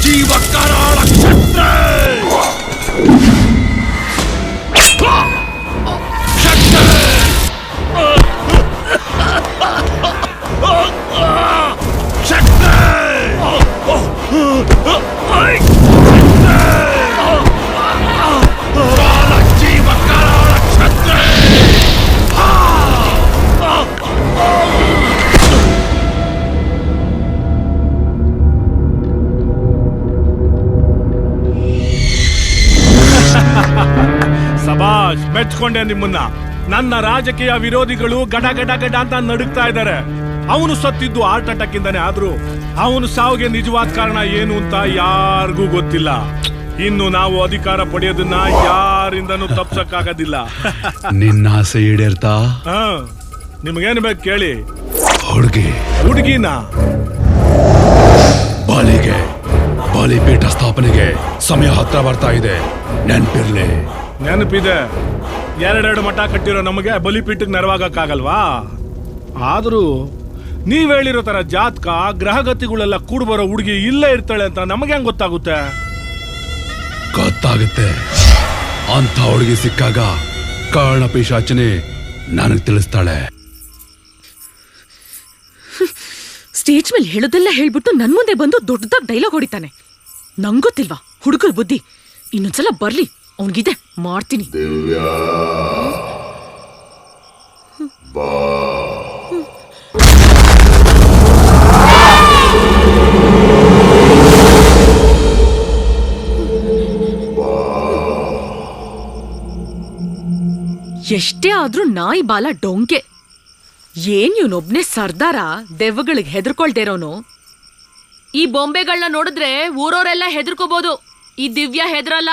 ಜೀವ ಕರಾಳ ಕ್ಷತ್ರ ಸಬಾಷ್, ಮೆಚ್ಕೊಂಡೆ ನಿಮ್ಮನ್ನ. ನನ್ನ ರಾಜಕೀಯ ವಿರೋಧಿಗಳು ಗಡ ಗಡ ಗಡ ಅಂತ ನಡುಗ್ತಾ ಇದ್ದಾರೆ. ಅವನು ಸತ್ತಿದ್ದು ಹಾರ್ಟ್ ಅಟ್ಯಾಕ್ ಇಂದಾನೆ, ಆದ್ರೂ ಅವನು ಸಾವಿಗೆ ನಿಜವಾದ ಕಾರಣ ಏನು ಅಂತ ಯಾರಿಗೂ ಗೊತ್ತಿಲ್ಲ. ಇನ್ನು ನಾವು ಅಧಿಕಾರ ಪಡೆಯೋದನ್ನ ಯಾರಿಂದನೂ ತಪ್ಸಕ್ಕಾಗೋದಿಲ್ಲ. ನಿನ್ನ ಆಸೆ ಈಡೇರ್ತಾ? ನಿಮ್ಗೇನ್ ಬೇಕು ಕೇಳಿ. ಹುಡುಗಿನ ಬಲಿಪೀಠ ಸ್ಥಾಪನೆಗೆ ಸಮಯ ಹತ್ರ ಬರ್ತಾ ಇದೆ, ನೆನಪಿರ್ಲಿ. ನೆನಪಿದೆ. ಎರಡೆರಡು ಮಠ ಕಟ್ಟಿರೋ ನಮಗೆ ಬಲಿಪೀಠಕ್ಕೆ ನೆರವಾಗಕ್ಕಾಗಲ್ವಾ? ಆದ್ರೂ ನೀವ್ ಹೇಳಿರೋ ತರ ಜಾತಕ ಗ್ರಹಗತಿಗಳೆಲ್ಲ ಕೂಡ್ ಬರೋ ಹುಡುಗಿ ಇಲ್ಲೇ ಇರ್ತಾಳೆ ಅಂತ ನಮಗೆ ಹೆಂಗ್ ಗೊತ್ತಾಗುತ್ತೆ? ಗೊತ್ತಾಗುತ್ತೆ. ಅಂತ ಹುಡುಗಿ ಸಿಕ್ಕಾಗ ಕಾರಣ ಪಿಶಾಚನೆ ನನಗ್ ತಿಳಿಸ್ತಾಳೆ. ಸ್ಟೇಜ್ ಮೇಲೆ ಹೇಳೋದೆಲ್ಲ ಹೇಳ್ಬಿಟ್ಟು ನನ್ ಮುಂದೆ ಬಂದು ದೊಡ್ಡದಾಗಿ ಡೈಲಾಗ್ ಹೊಡಿತಾನೆ. ನಂಗೊತ್ತಿಲ್ವಾ ಹುಡುಗರ ಬುದ್ಧಿ? ಇನ್ನೊಂದ್ಸಲ ಬರ್ಲಿ, ಅವನಿಗಿದೆ ಮಾಡ್ತೀನಿ. ಎಷ್ಟೇ ಆದ್ರೂ ನಾಯಿ ಬಾಲ ಡೊಂಕೆ. ಏನ್ ಇವನೊಬ್ನೇ ಸರ್ದಾರ, ದೆವ್ವಗಳಿಗೆ ಹೆದರ್ಕೊಳ್ದೇರೋನು. ಈ ಬೊಂಬೆಗಳನ್ನ ನೋಡಿದ್ರೆ ಊರವರೆಲ್ಲ ಹೆದರ್ಕೋಬಹುದು. ಈ ದಿವ್ಯ ಹೆದರಲ್ಲ.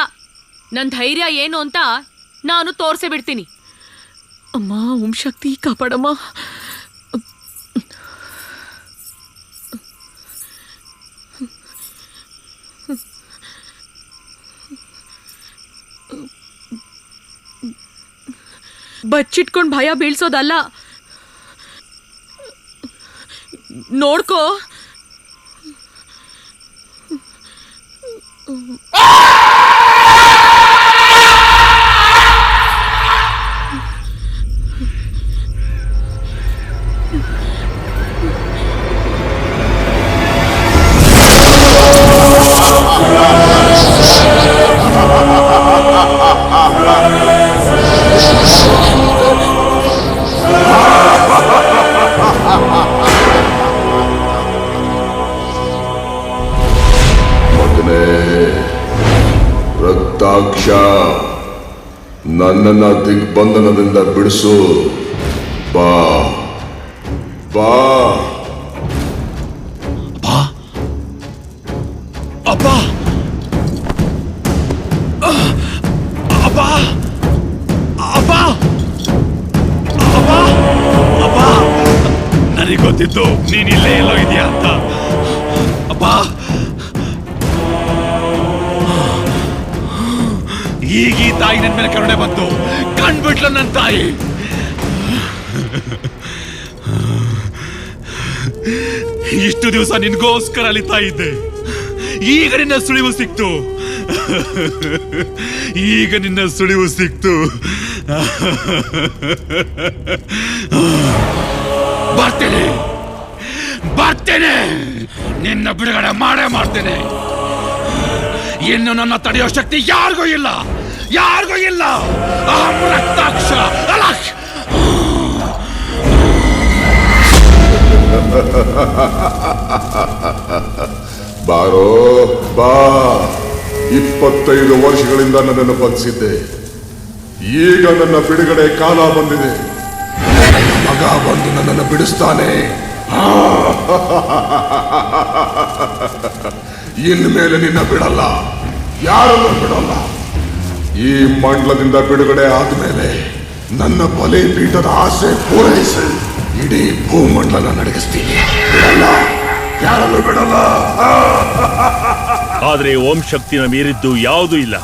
ನನ್ ಧೈರ್ಯ ಏನು ಅಂತ ನಾನು ತೋರ್ಸೇ ಬಿಡ್ತೀನಿ. ಅಮ್ಮ, ಓಂ ಶಕ್ತಿ ಕಾಪಾಡಮ್ಮ. ಬಚ್ಚಿಟ್ಕೊಂಡ್ ಭಯ ಬೀಳ್ಸೋದಲ್ಲ, ನೋಡ್ಕೋ. ರಕ್ತಾಕ್ಷ, ನನ್ನನ್ನ ದಿಗ್ಬಂಧನದಿಂದ ಬಿಡಿಸು. ಬಾ ಬಾ. ಅಪ್ಪ, ಅಪ್ಪ, ಅಪ್ಪ, ಅಪ್ಪ, ಅಪ್ಪ, ನನಗೆ ಗೊತ್ತಿತ್ತು ನೀನಿಲ್ಲೇ ಎಲ್ಲೋ ಇದೆಯಾ ಅಂತ. ಅಪ್ಪ, ಈಗ ಈ ತಾಯಿ ನನ್ನ ಮೇಲೆ ಕರುಣೆ ಬಂತು. ಕಂಡ್ಬಿಟ್ಲು ನನ್ನ ತಾಯಿ. ಇಷ್ಟು ದಿವಸ ನಿನ್ಗೋಸ್ಕರ ಅಲಿತಾ ಇದ್ದೆ. ಈಗ ನಿನ್ನ ಸುಳಿವು ಸಿಕ್ತು. ಈಗ ನಿನ್ನ ಸುಳಿವು ಸಿಕ್ತು. ಬರ್ತೇನೆ, ಬರ್ತೇನೆ. ನಿನ್ನ ಬಿಡುಗಡೆ ಮಾಡೇ ಮಾಡ್ತೇನೆ. ಇನ್ನು ನನ್ನ ತಡೆಯೋ ಶಕ್ತಿ ಯಾರಿಗೂ ಇಲ್ಲ, ಯಾರಿಗೂ ಇಲ್ಲ. ಅಹಂ ರಕ್ತಾಕ್ಷ. ಬಾರೋ ಬಾ. 25 ವರ್ಷಗಳಿಂದ ನನ್ನನ್ನು ಬಂಧಿಸಿದ್ದೆ. ಈಗ ನನ್ನ ಬಿಡುಗಡೆ ಕಾಲ ಬಂದಿದೆ. ಮಗ ಬಂದು ನನ್ನನ್ನು ಬಿಡಿಸ್ತಾನೆ. ಇನ್ಮೇಲೆ ನಿನ್ನ ಬಿಡಲ್ಲ, ಯಾರನ್ನು ಬಿಡಲ್ಲ. ಈ ಮಂಡಲದಿಂದ ಬಿಡುಗಡೆ ಆದ್ಮೇಲೆ ನನ್ನ ಬಲಿಪೀಠದ ಆಸೆ ಪೂರೈಸಿ ಇಡೀ ಭೂಮಂಡಲ ನಡಗಿಸ್ತೀನಿ. ಬಿಡಲ್ಲ, ಯಾರನ್ನು ಬಿಡಲ್ಲ. ಆದ್ರೆ ಓಂ ಶಕ್ತಿನ ಮೀರಿದ್ದು ಯಾವುದೂ ಇಲ್ಲ.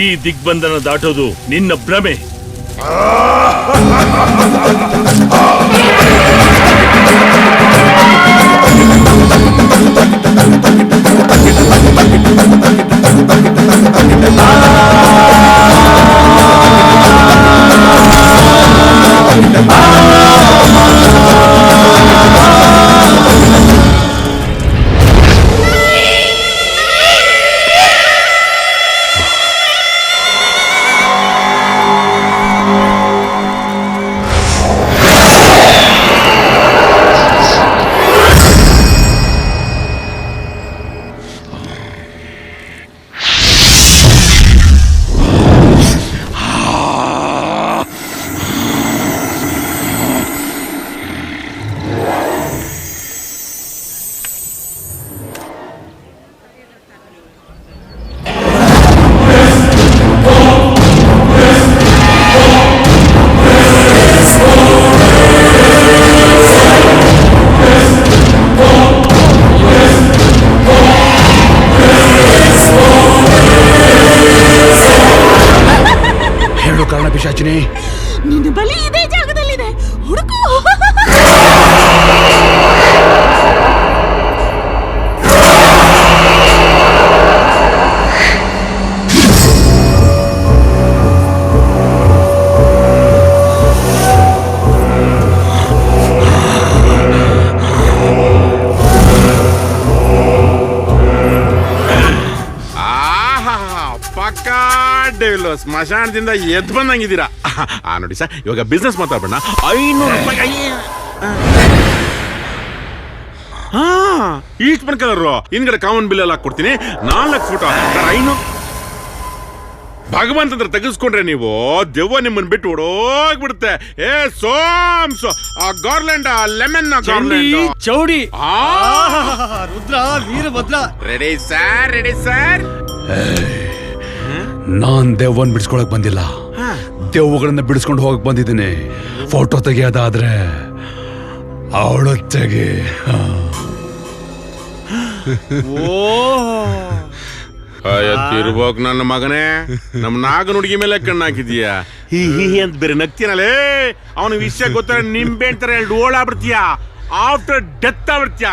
ಈ ದಿಗ್ಬಂಧನ ದಾಟೋದು ನಿನ್ನ ಭ್ರಮೆ. ಹುಡುಕ್ತೀನಿ. ನಿನ್ನ ಬಲಿ ಇದೇ ಜಾಗದಲ್ಲಿದೆ, ಹುಡುಕು. ಸ್ಮಶಾನದಿಂದ ಎದ್ದು ಬಂದಂಗಿದ್ದೀರಾ. ನೋಡಿ ಸರ್, ಇವಾಗ ಬಿಸ್ನೆಸ್ ಮಾತಾಡೋಣ. 500 ರೂಪಾಯಿ. ಈಸ್ಟ್ ಪನ್ಕಲರು ಹಿಂದ್ಗಡೆ ಕಾಮನ್ ಬಿಲ್ ಎಲ್ಲ ಹಾಕೊಡ್ತೀನಿ. 4 ಫೋಟೋ 500. ಭಗವಂತಂದ್ರ ತೆಗೆಸ್ಕೊಂಡ್ರೆ ನೀವು ದೆವ್ವ ನಿಮ್ಮನ್ನ ಬಿಟ್ಟು ಓಡೋಗ್ಬಿಡುತ್ತೆ. ಏ ಸೋಮ್ಸ್ garland lemon garland Chowdi Rudra Veerabhadra. Ready sir, ready sir. ನಾನ್ ದೆವ್ವನ್ ಬಿಡಿಸ್ಕೊಳಕ್ ಬಂದಿಲ್ಲ, ದೆವ್ವಗಳನ್ನ ಬಿಡಿಸ್ಕೊಂಡು ಹೋಗಕ್ ಬಂದಿದ್ದೀನಿ. ಫೋಟೋ ತೆಗಿಯೋದಾದ್ರೆ ಅವಳು ತೆಗಿ. ಇರ್ಬೋಕ್ ನನ್ನ ಮಗನೇ. ನಮ್ ನಾಗನ ಹುಡುಗಿ ಮೇಲೆ ಕಣ್ಣು ಹಾಕಿದೀಯ. ಹಿ ಅಂತ ಬೇರೆ ನಗ್ತೀನಲ್ಲೇ. ಅವನ ವಿಷಯ ಗೊತ್ತ, ನಿಂಬೆ ಅಂತಾರೆ 2 ಓಡಾಗ್ಬಿಡ್ತೀಯ. After death ಆಗ್ಬಿಡ್ತೀಯ.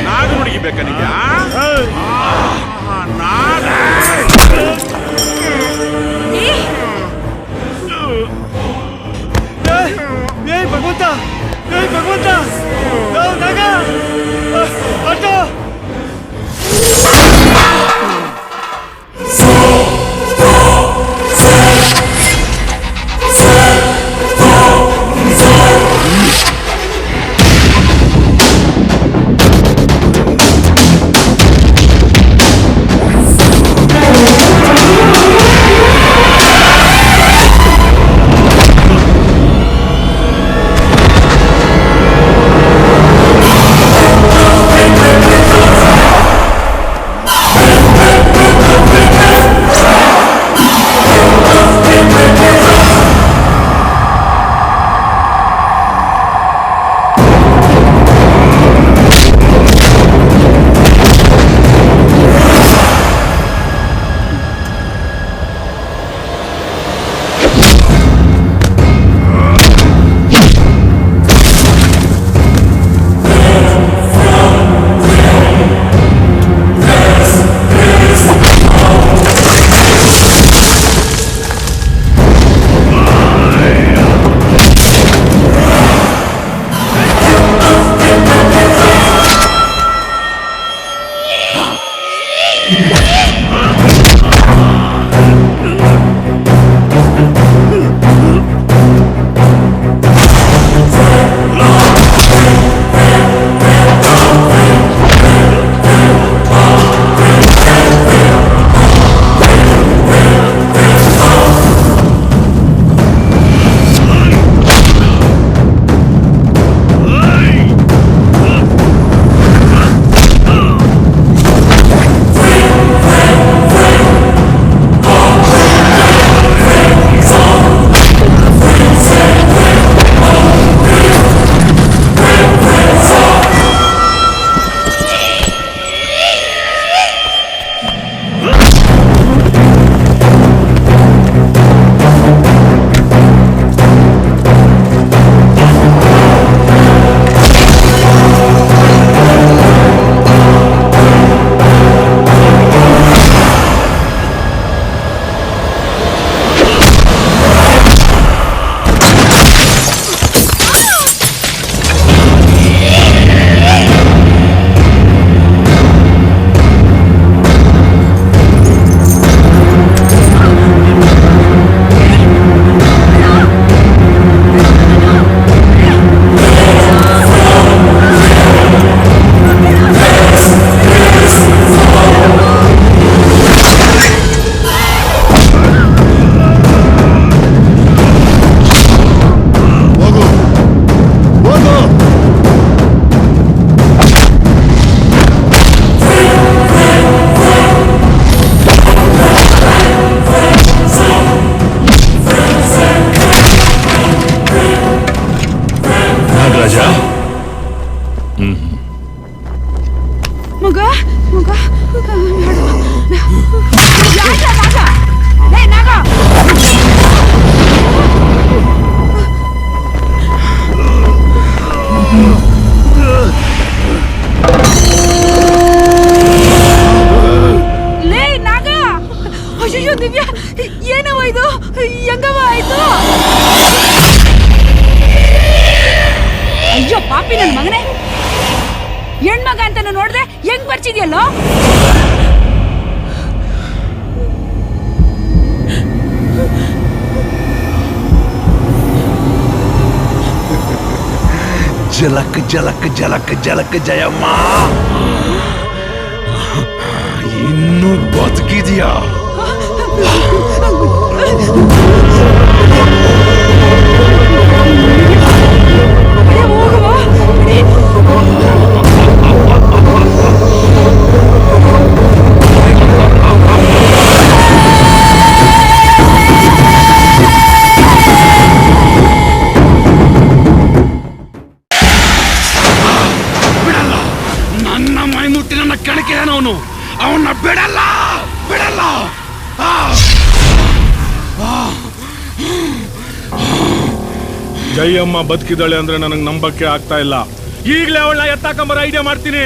ನಾಗನ ಹುಡುಗಿ ಬೇಕಾ ನಿಂಗೆ? ಭಗವಂತ, ಭಗವಂತ, ಆಟೋ. ಹೆಣ್ಮಗ ಅಂತ ನೋಡ್ದೆ ಹೆಂಗ್ ಬರ್ಚಿದ್ಯಲ್ಲೋ? ಜಲಕ್ ಜಲಕ್ ಜಲಕ್ ಜಲಕ್ ಜಯಮ್ಮ, ಇನ್ನೂ ಬದುಕಿದ್ಯಾ? ನನ್ನ ಮೈ ಮುಟ್ಟಿ ನನ್ನ ಕೆಣಕಿದಾನವನು, ಅವನ್ನ ಬಿಡಲ್ಲ ಬಿಡಲ್ಲ. ಜಯಮ್ಮ ಬದುಕಿದಾಳೆ ಅಂದ್ರೆ ನನಗೆ ನಂಬಕ್ಕೆ ಆಗ್ತಾ ಇಲ್ಲ. ಈಗಲೇ ಅವಳನ್ನ ಎತ್ತಾಕಂಬರ ಐಡಿಯಾ ಮಾಡ್ತೀನಿ.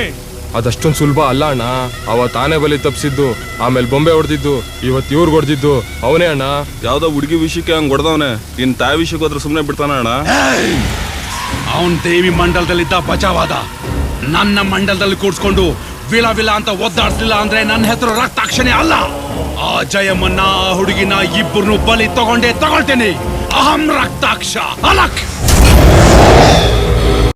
ಅದಷ್ಟೊಂದು ಸುಲಭ ಅಲ್ಲ ಅಣ್ಣ. ಅವ ತಾನೇ ಬಲಿ ತಪ್ಸಿದ್ದು, ಆಮೇಲೆ ಬೊಂಬೆ ಹೊಡೆದಿದ್ದು, ಇವತ್ತು ಇವ್ರಿಗೆ ಹೊಡೆದಿದ್ದು ಅವನೇ ಅಣ್ಣ. ಯಾವ್ದೋ ಹುಡುಗಿ ವಿಷಯಕ್ಕೆ ಹಂಗ್ ಹೊಡೆದವನೆ, ಇನ್ ತಾಯಿ ವಿಷಯಕ್ಕೆ ಹೋದ್ರೆ ಸುಮ್ನೆ ಬಿಡ್ತಾನ ಅಣ್ಣ. ಅವನ್ ದೇವಿ ಮಂಡಲದಲ್ಲಿದ್ದ ಬಚಾವಾದ, ನನ್ನ ಮಂಡಲದಲ್ಲಿ ಕೂಡ್ಸ್ಕೊಂಡು ವಿಲ ವಿಲ ಅಂತ ಒದ್ದಾಡ್ಸ್ಲಿಲ್ಲ ಅಂದ್ರೆ ನನ್ನ ಹೆಸರು ರಕ್ತಾಕ್ಷನೇ ಅಲ್ಲ. ಆ ಜಯಮ್ಮನ್ನ, ಆ ಹುಡುಗಿನ ಇಬ್ಬರನ್ನು ಬಲಿ ತಗೊಳ್ತೇನೆ. ಅಹಂ ರಕ್ತಾಕ್ಷ ಅಲಕ್.